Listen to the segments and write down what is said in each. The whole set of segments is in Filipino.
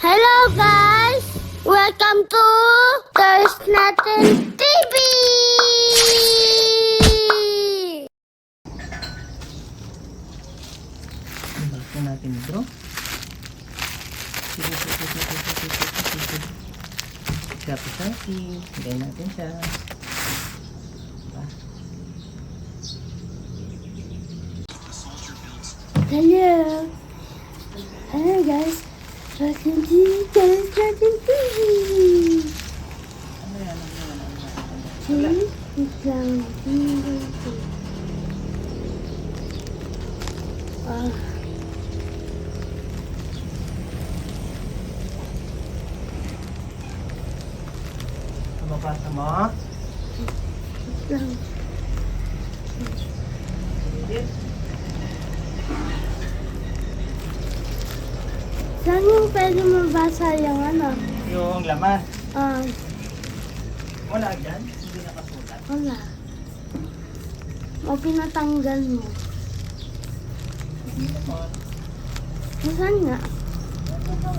Hello guys! Welcome to Thirst Natin TV! Balik na natin bro. Sapi-sapi. Higay natin siya. Hello! Hello guys! Welcome to Thirst Natin TV! Ano yan? Mababasa mo? Saan yung pwede mabasa yung ano? Yung laman. Ah, Wala dyan? Hindi nakasulat. wala. O pinatanggal mo. Hindi naman. Saan nga?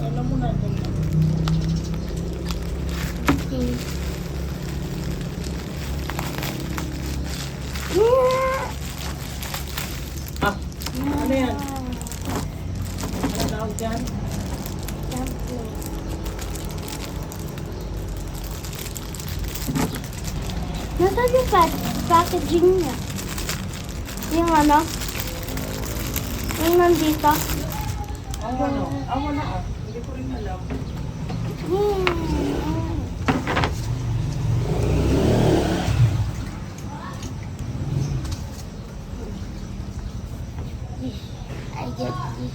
Alam mo na. Okay. Yeah! Ah! Ano yan? Ano tawag dyan? Nasaan yung packaging niya? Yung ano? Yung nandito? Wala. Wala. Hindi ko rin alam. I get this.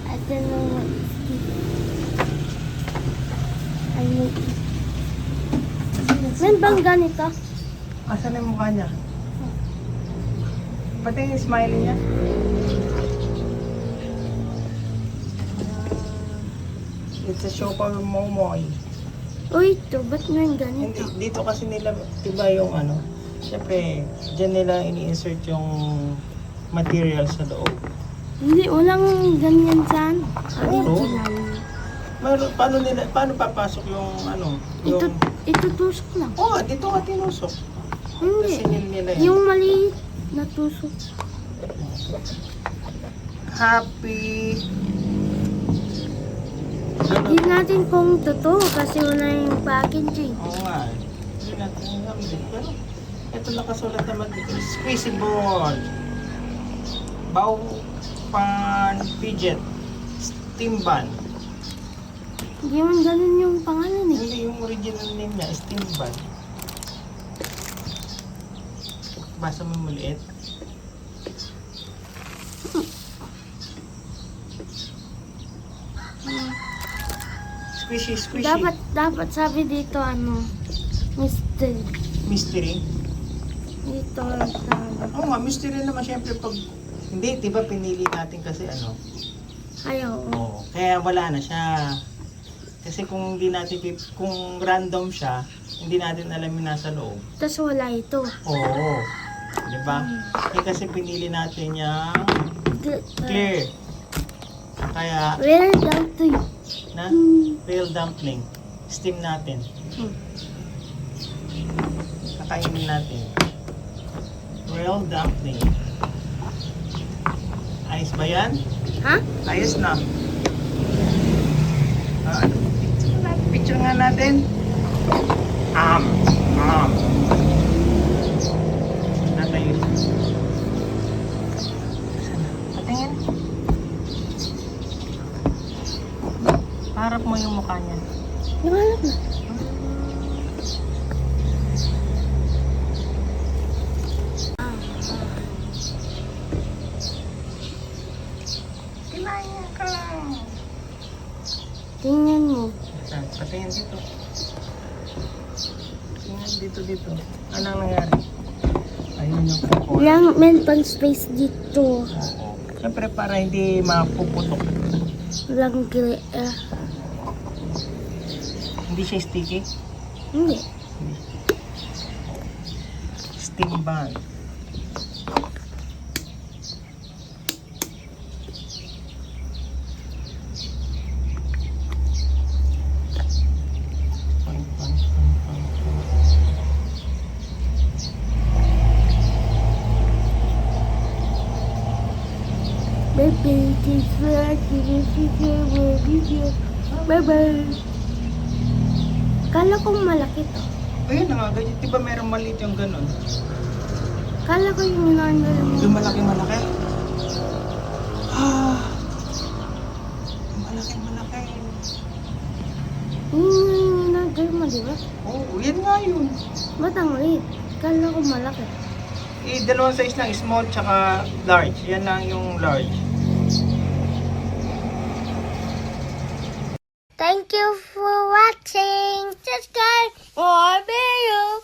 I don't know what this is. I need this. May bang ganito? Asan yung mukha niya? Pati yung smiley niya? It's a show for Momoy. Uy, ito. Ba't may Hindi, ganito? dito kasi nila, diba yung ano, syempre, dyan nila ini-insert yung material sa loob. Hindi, walang ganyan saan. Oo. Original. Paano papasok yung ano, Ito, yung... itutusok lang. Oo, dito ka tinusok. Hindi. Kasi nila yan. Yung maliit na tusok. Happy... Hindi natin kung totoo kasi wala yung packaging. Oo nga. Hindi natin alam din. Pero ito nakasulat naman dito. Squeezy ball. Bow pan fidget. Steam ban. Hindi man ganun yung pangalan eh. Hindi yung original name niya. Steam ban. Basa mo maliit. Squishy, squishy. Dapat sabi dito ano, mystery. Mystery. Dito sabi. Oo nga, mystery naman syempre pag... Hindi, diba pinili natin kasi ano? Ayaw. Oo. Kaya wala na siya. Kasi kung hindi natin, kung random siya, hindi natin alam yung nasa loob. Tapos wala ito. Oo. Diba? Eh kasi pinili natin yung clear. Kaya, Well done to you. na, real dumpling. Steam natin. Kakainin natin. Real dumpling. Ayos ba yan? Ha? Ayos na. Picture nga natin. Natayo. Patingin. Harap mo yung mukha niya. Yung alam na. Kinaya ka. Tingnan mo. Patingin dito. Tingnan dito. Anong nangyari? Ayun yung kukuha. Walang mental space dito. Oo. Siyempre para hindi mapuputok. Walang Hindi siya sticky. hindi. Steam ban. Thanks for watching. Bye-bye. Kala kong malaki to. Ayun na nga, ganyan. Diba meron maliit yung ganun? Kala ko yung normal mo. Yung malaki-malaki? Ah! Yung malaki-malaki. Yung normal mo, di ba? Oo, yan nga yun. Ba't ang liit? Kala ko malaki. Dalawang size lang, small tsaka large. Yan lang yung large. Thank you for watching. Subscribe for video.